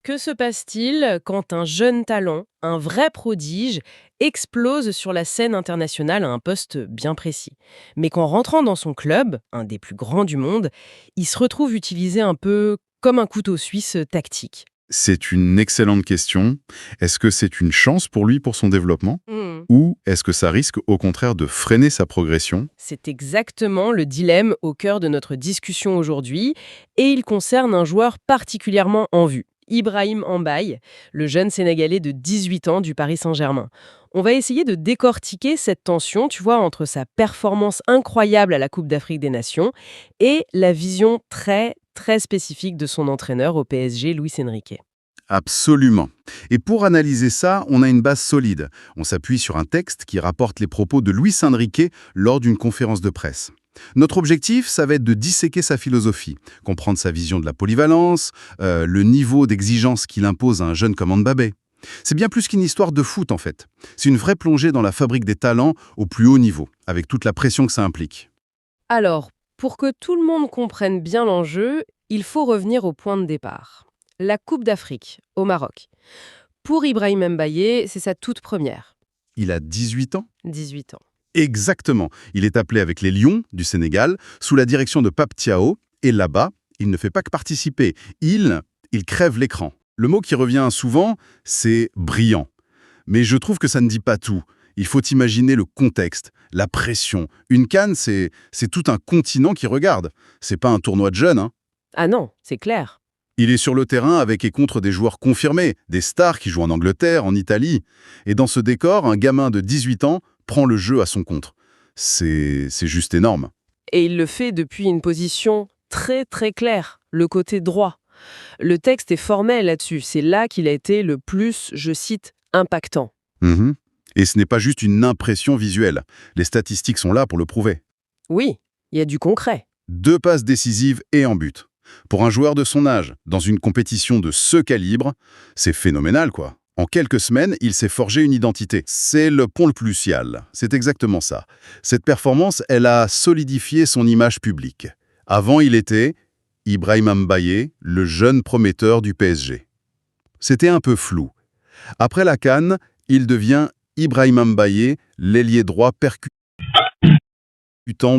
Que se passe-t-il quand un jeune talent, un vrai prodige, explose sur la scène internationale à un poste bien précis, mais qu'en rentrant dans son club, un des plus grands du monde, il se retrouve utilisé un peu comme un couteau suisse tactique? C'est une excellente question. Est-ce que c'est une chance pour lui pour son développement? Hmm. Ou est-ce que ça risque au contraire de freiner sa progression? C'est exactement le dilemme au cœur de notre discussion aujourd'hui, et il concerne un joueur particulièrement en vue, Ibrahim Mbaye, le jeune Sénégalais de 18 ans du Paris Saint-Germain. On va essayer de décortiquer cette tension, tu vois, entre sa performance incroyable à la Coupe d'Afrique des Nations et la vision très spécifique de son entraîneur au PSG, Luis Enrique. Absolument. Et pour analyser ça, on a une base solide. On s'appuie sur un texte qui rapporte les propos de Luis Enrique lors d'une conférence de presse. Notre objectif, ça va être de disséquer sa philosophie, comprendre sa vision de la polyvalence, le niveau d'exigence qu'il impose à un jeune comme Mbappé. C'est bien plus qu'une histoire de foot en fait. C'est une vraie plongée dans la fabrique des talents au plus haut niveau, avec toute la pression que ça implique. Alors, pour que tout le monde comprenne bien l'enjeu, il faut revenir au point de départ. La Coupe d'Afrique, au Maroc. Pour Ibrahim Mbaye, c'est sa toute première, Il a 18 ans? 18 ans. Exactement. Il est appelé avec les Lions du Sénégal, sous la direction de Pape Thiaw, et là-bas, il ne fait pas que participer. Il crève l'écran. Le mot qui revient souvent, c'est brillant. Mais je trouve que ça ne dit pas tout. Il faut imaginer le contexte, la pression. Une CAN, c'est tout un continent qui regarde. C'est pas un tournoi de jeunes, hein. Ah non, c'est clair. Il est sur le terrain avec et contre des joueurs confirmés, des stars qui jouent en Angleterre, en Italie. Et dans ce décor, un gamin de 18 ans prend le jeu à son compte. C'est juste énorme. Et il le fait depuis une position très claire, le côté droit. Le texte est formel là-dessus. C'est là qu'il a été le plus, je cite, impactant. Mhm. Et ce n'est pas juste une impression visuelle. Les statistiques sont là pour le prouver. Oui, il y a du concret. 2 passes décisives et en but. Pour un joueur de son âge, dans une compétition de ce calibre, c'est phénoménal, quoi. En quelques semaines, il s'est forgé une identité. C'est le pont le plus cial. C'est exactement ça. Cette performance, elle a solidifié son image publique. Avant, il était Ibrahim Mbaye, le jeune prometteur du PSG. C'était un peu flou. Après la CAN, il devient Ibrahim Mbaye, l'ailier droit percutant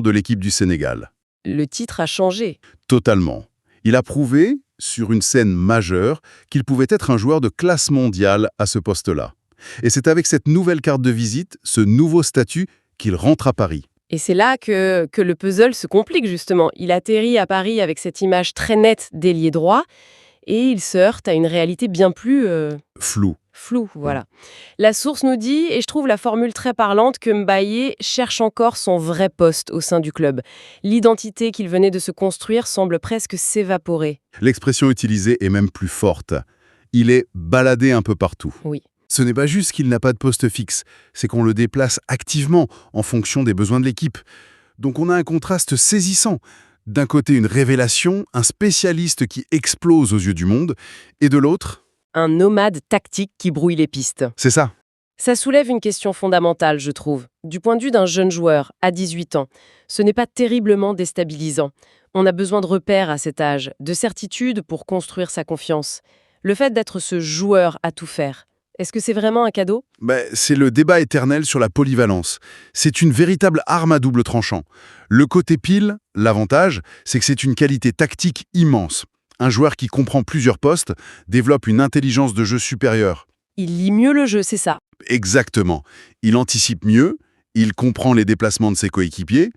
de l'équipe du Sénégal. Le titre a changé. Totalement. Il a prouvé, sur une scène majeure, qu'il pouvait être un joueur de classe mondiale à ce poste-là. Et c'est avec cette nouvelle carte de visite, ce nouveau statut, qu'il rentre à Paris. Et c'est là que le puzzle se complique justement. Il atterrit à Paris avec cette image très nette d'ailier droit et il se heurte à une réalité bien plus Flou. floue. Voilà. La source nous dit, et je trouve la formule très parlante, que Mbaye cherche encore son vrai poste au sein du club. L'identité qu'il venait de se construire semble presque s'évaporer. L'expression utilisée est même plus forte. Il est baladé un peu partout. Oui. Ce n'est pas juste qu'il n'a pas de poste fixe, c'est qu'on le déplace activement en fonction des besoins de l'équipe. Donc on a un contraste saisissant. D'un côté, une révélation, un spécialiste qui explose aux yeux du monde, et de l'autre, Un nomade tactique qui brouille les pistes. c'est ça. Ça soulève une question fondamentale, je trouve. Du point de vue d'un jeune joueur, à 18 ans, ce n'est pas terriblement déstabilisant. On a besoin de repères à cet âge, de certitudes pour construire sa confiance. Le fait d'être ce joueur à tout faire, est-ce que c'est vraiment un cadeau? C'est le débat éternel sur la polyvalence. C'est une véritable arme à double tranchant. Le côté pile, l'avantage, c'est que c'est une qualité tactique immense. Un joueur qui comprend plusieurs postes développe une intelligence de jeu supérieure. Il lit mieux le jeu, c'est ça. Exactement. Il anticipe mieux, il comprend les déplacements de ses coéquipiers.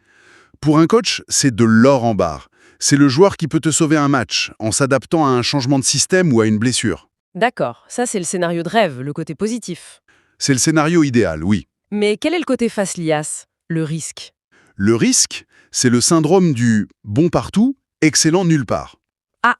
Pour un coach, c'est de l'or en barre. C'est le joueur qui peut te sauver un match en s'adaptant à un changement de système ou à une blessure. D'accord, ça c'est le scénario de rêve, le côté positif. C'est le scénario idéal, oui. Mais quel est le côté face liasse? Le risque. Le risque, c'est le syndrome du bon partout, excellent nulle part. Ah.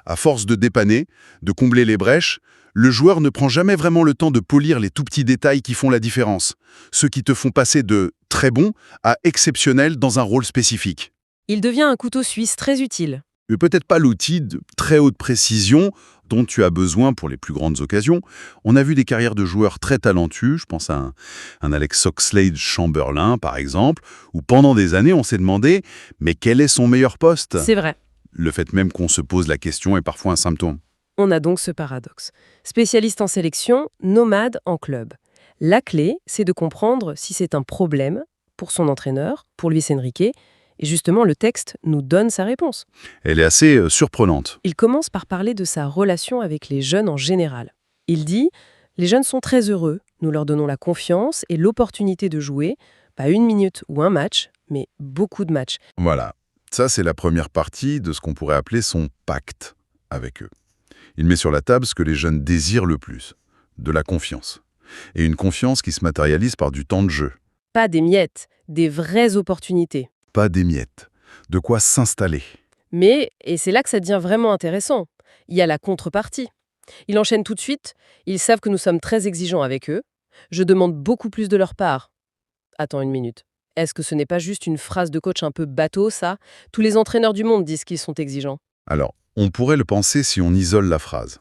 À force de dépanner, de combler les brèches, le joueur ne prend jamais vraiment le temps de polir les tout petits détails qui font la différence, ceux qui te font passer de très bon à exceptionnel dans un rôle spécifique. Il devient un couteau suisse très utile. Mais peut-être pas l'outil de très haute précision dont tu as besoin pour les plus grandes occasions. On a vu des carrières de joueurs très talentueux, je pense à un Alex Oxlade-Chamberlain par exemple, où pendant des années on s'est demandé « mais quel est son meilleur poste ?» C'est vrai. Le fait même qu'on se pose la question est parfois un symptôme. On a donc ce paradoxe. Spécialiste en sélection, nomade en club. La clé, c'est de comprendre si c'est un problème pour son entraîneur, pour Luis Enrique, et justement le texte nous donne sa réponse. Elle est assez surprenante. Il commence par parler de sa relation avec les jeunes en général. Il dit « Les jeunes sont très heureux, nous leur donnons la confiance et l'opportunité de jouer, pas 1 minute ou un match, mais beaucoup de matchs. Voilà. Ça, c'est la première partie de ce qu'on pourrait appeler son pacte avec eux. Il met sur la table ce que les jeunes désirent le plus, de la confiance. Et une confiance qui se matérialise par du temps de jeu. Pas des miettes, des vraies opportunités. Pas des miettes. De quoi s'installer. Mais, et c'est là que ça devient vraiment intéressant, il y a la contrepartie. Il enchaîne tout de suite, ils savent que nous sommes très exigeants avec eux. Je demande beaucoup plus de leur part. Attends 1 minute. Est-ce que ce n'est pas juste une phrase de coach un peu bateau, ça? Tous les entraîneurs du monde disent qu'ils sont exigeants. Alors, on pourrait le penser si on isole la phrase.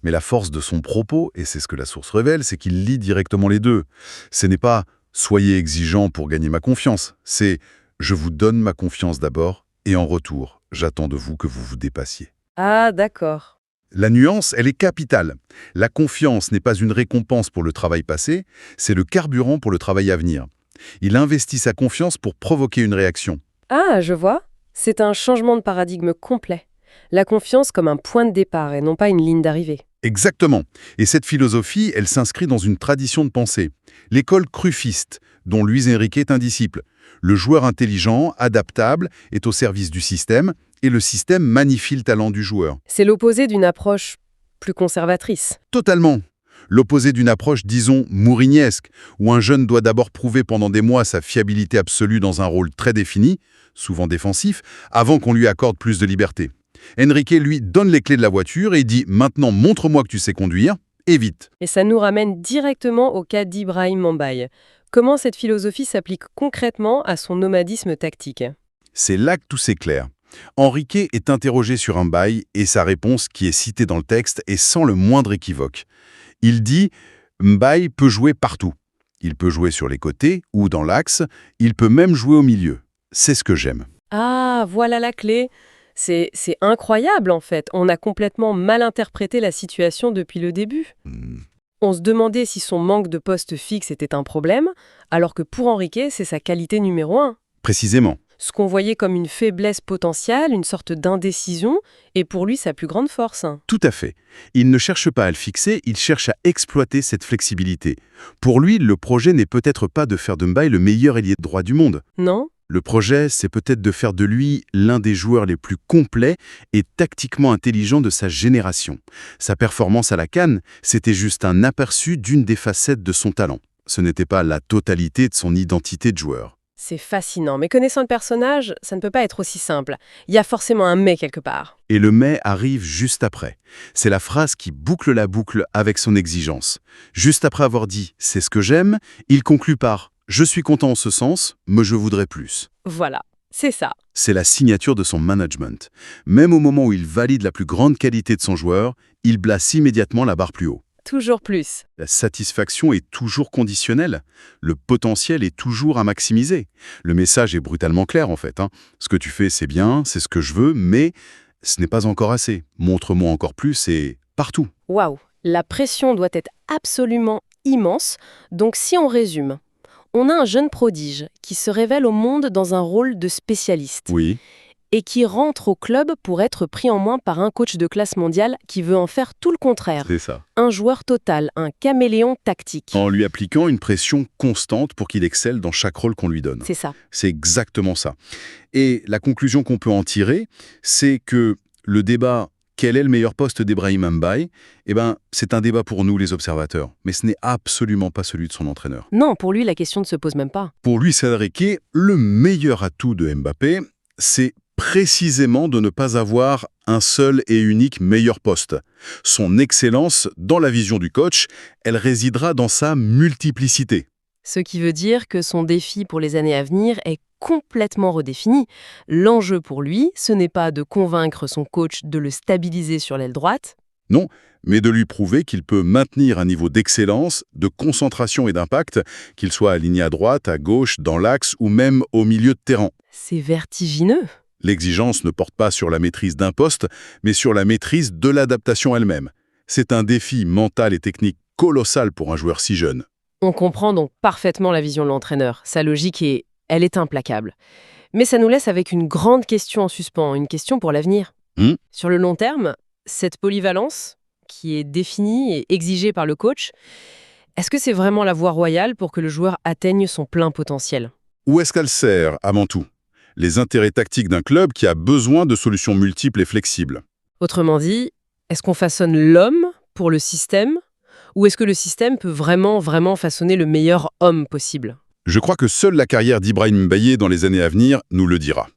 Mais la force de son propos, et c'est ce que la source révèle, c'est qu'il lie directement les deux. Ce n'est pas « soyez exigeant pour gagner ma confiance », c'est « je vous donne ma confiance d'abord, et en retour, j'attends de vous que vous vous dépassiez ». Ah, d'accord. La nuance, elle est capitale. La confiance n'est pas une récompense pour le travail passé, c'est le carburant pour le travail à venir. Il investit sa confiance pour provoquer une réaction. Ah, je vois. C'est un changement de paradigme complet. La confiance comme un point de départ et non pas une ligne d'arrivée. Exactement. Et cette philosophie, elle s'inscrit dans une tradition de pensée. L'école crufiste, dont Luis Enrique est un disciple. Le joueur intelligent, adaptable, est au service du système, et le système magnifie le talent du joueur. C'est l'opposé d'une approche plus conservatrice. Totalement. L'opposé d'une approche, disons, mouriniesque, où un jeune doit d'abord prouver pendant des mois sa fiabilité absolue dans un rôle très défini, souvent défensif, avant qu'on lui accorde plus de liberté. Enrique, lui, donne les clés de la voiture et dit « Maintenant, montre-moi que tu sais conduire, et vite ». Et ça nous ramène directement au cas d'Ibrahim Mbaye. Comment cette philosophie s'applique concrètement à son nomadisme tactique? C'est là que tout s'éclaire. Enrique est interrogé sur Mbaye et sa réponse, qui est citée dans le texte, est sans le moindre équivoque. Il dit « Mbaye peut jouer partout. Il peut jouer sur les côtés ou dans l'axe, il peut même jouer au milieu. C'est ce que j'aime. » Ah, voilà la clé. C'est incroyable en fait. On a complètement mal interprété la situation depuis le début. On se demandait si son manque de poste fixe était un problème, alors que pour Enrique, c'est sa qualité numéro 1. Précisément. Ce qu'on voyait comme une faiblesse potentielle, une sorte d'indécision, est pour lui sa plus grande force. Tout à fait. Il ne cherche pas à le fixer, il cherche à exploiter cette flexibilité. Pour lui, le projet n'est peut-être pas de faire de Mbaye le meilleur ailier droit du monde. Non? Le projet, c'est peut-être de faire de lui l'un des joueurs les plus complets et tactiquement intelligents de sa génération. Sa performance à la CAN, c'était juste un aperçu d'une des facettes de son talent. Ce n'était pas la totalité de son identité de joueur. C'est fascinant, mais connaissant le personnage, ça ne peut pas être aussi simple. Il y a forcément un mais quelque part. Et le mais arrive juste après. C'est la phrase qui boucle la boucle avec son exigence. Juste après avoir dit « c'est ce que j'aime », il conclut par « je suis content en ce sens, mais je voudrais plus ». Voilà, c'est ça. C'est la signature de son management. Même au moment où il valide la plus grande qualité de son joueur, il place immédiatement la barre plus haut. Toujours plus. La satisfaction est toujours conditionnelle. Le potentiel est toujours à maximiser. Le message est brutalement clair en fait. Ce que tu fais, c'est bien, c'est ce que je veux, mais ce n'est pas encore assez. Montre-moi encore plus et partout. Waouh, la pression doit être absolument immense. Donc si on résume, on a un jeune prodige qui se révèle au monde dans un rôle de spécialiste. Oui. Et qui rentre au club pour être pris en main par un coach de classe mondiale qui veut en faire tout le contraire. C'est ça. Un joueur total, un caméléon tactique. En lui appliquant une pression constante pour qu'il excelle dans chaque rôle qu'on lui donne. C'est ça. C'est exactement ça. Et la conclusion qu'on peut en tirer, c'est que le débat « quel est le meilleur poste d'Ibrahim Mbaye ?» c'est un débat pour nous, les observateurs. Mais ce n'est absolument pas celui de son entraîneur. Non, pour lui, la question ne se pose même pas. Pour lui, Enrique, le meilleur atout de Mbappé, c'est précisément de ne pas avoir un seul et unique meilleur poste. Son excellence, dans la vision du coach, elle résidera dans sa multiplicité. Ce qui veut dire que son défi pour les années à venir est complètement redéfini. L'enjeu pour lui, ce n'est pas de convaincre son coach de le stabiliser sur l'aile droite. Non, mais de lui prouver qu'il peut maintenir un niveau d'excellence, de concentration et d'impact, qu'il soit aligné à droite, à gauche, dans l'axe ou même au milieu de terrain. C'est vertigineux. L'exigence ne porte pas sur la maîtrise d'un poste, mais sur la maîtrise de l'adaptation elle-même. C'est un défi mental et technique colossal pour un joueur si jeune. On comprend donc parfaitement la vision de l'entraîneur. Sa logique elle est implacable. Mais ça nous laisse avec une grande question en suspens, une question pour l'avenir. Hmm. Sur le long terme, cette polyvalence, qui est définie et exigée par le coach, est-ce que c'est vraiment la voie royale pour que le joueur atteigne son plein potentiel? Où est-ce qu'elle sert, avant tout? Les intérêts tactiques d'un club qui a besoin de solutions multiples et flexibles. Autrement dit, est-ce qu'on façonne l'homme pour le système, ou est-ce que le système peut vraiment façonner le meilleur homme possible? Je crois que seule la carrière d'Ibrahim Mbaye dans les années à venir nous le dira.